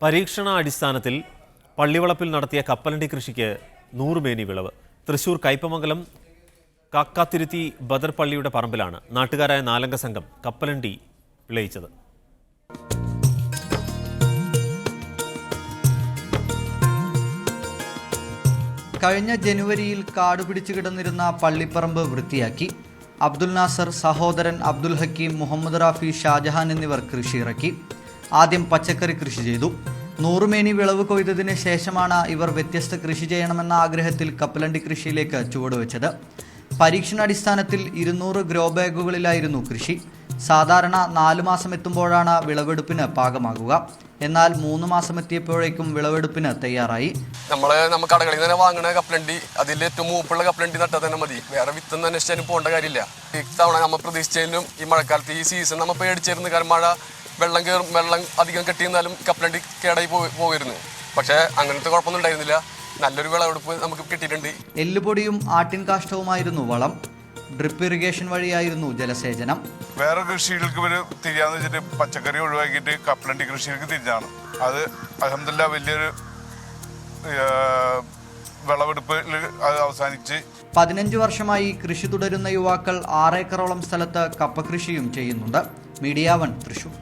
പരീക്ഷണാടിസ്ഥാനത്തിൽ പള്ളിവളപ്പിൽ നടത്തിയ കപ്പലണ്ടി കൃഷിക്ക് 100 മേനി വിളവ്. തൃശൂർ കയ്പമംഗലം കാക്കാത്തിരുത്തി ബദർ പള്ളിയുടെ പറമ്പിലാണ് നാട്ടുകാരായ 4 അംഗ സംഘം കപ്പലണ്ടി വിളയിച്ചത്. കഴിഞ്ഞ ജനുവരിയിൽ കാടുപിടിച്ചു കിടന്നിരുന്ന പള്ളിപ്പറമ്പ് വൃത്തിയാക്കി. അബ്ദുൽ നാസർ, സഹോദരൻ അബ്ദുൽ ഹക്കീം, മുഹമ്മദ് റാഫി, ഷാജഹാൻ എന്നിവർ കൃഷി ഇറക്കി. ആദ്യം പച്ചക്കറി കൃഷി ചെയ്തു. 100 മേനി വിളവ് കൊയ്തതിന് ശേഷമാണ് ഇവർ വ്യത്യസ്ത കൃഷി ചെയ്യണമെന്ന ആഗ്രഹത്തിൽ കപ്പലണ്ടി കൃഷിയിലേക്ക് ചുവടുവെച്ചത്. പരീക്ഷണാടിസ്ഥാനത്തിൽ 200 ഗ്രോ ബാഗുകളിലായിരുന്നു കൃഷി. സാധാരണ 4 മാസം എത്തുമ്പോഴാണ് വിളവെടുപ്പിന് പാകമാകുക. എന്നാൽ 3 മാസം എത്തിയപ്പോഴേക്കും വിളവെടുപ്പിന് തയ്യാറായി. നമ്മൾ കടകളിൽ നിന്ന് വാങ്ങുന്ന കപ്പലണ്ടി അതിൽ ഏറ്റവും മൂപ്പുള്ള കപ്പലണ്ടി നട്ടാൽ തന്നെ മതി. വേറെ വിത്തൊന്നും അന്വേഷിച്ചാലും പോകേണ്ട കാര്യമില്ല. ഇത്തവണ നമ്മൾ പ്രതീക്ഷിച്ചതിലും ഈ മഴക്കാലത്ത് ഈ സീസൺ നമ്മൾ പേടിച്ചിരുന്നു. കാരണം മഴ വെള്ളം അധികം കെട്ടിയിരുന്നാലും കപ്പലണ്ടി കേടായി പോയിരുന്നു. പക്ഷേ അങ്ങനത്തെ കുഴപ്പമൊന്നും ഉണ്ടായിരുന്നില്ല. നല്ലൊരു വിളവെടുപ്പ് നമുക്ക് കിട്ടിയിട്ടുണ്ട്. എല്ലുപൊടിയും ആട്ടിൻ കാഷ്ടവുമായിരുന്നു വളം. ഡ്രിപ്പ് ഇറിഗേഷൻ വഴിയായിരുന്നു ജലസേചനം. വേറെ കൃഷികൾക്ക് ഇവർ തിരിയാന്ന് വെച്ചിട്ട് പച്ചക്കറി ഒഴിവാക്കിയിട്ട് കപ്പലണ്ടി കൃഷികൾക്ക് തിരിഞ്ഞാണ്. അത് അൽഹംദുലില്ലാ വലിയൊരു വിളവെടുപ്പിൽ അത് അവസാനിച്ച്. 15 വർഷമായി കൃഷി തുടരുന്ന യുവാക്കൾ 6 ഏക്കറോളം സ്ഥലത്ത് കപ്പ കൃഷിയും ചെയ്യുന്നുണ്ട്. മീഡിയ 1 തൃശൂർ.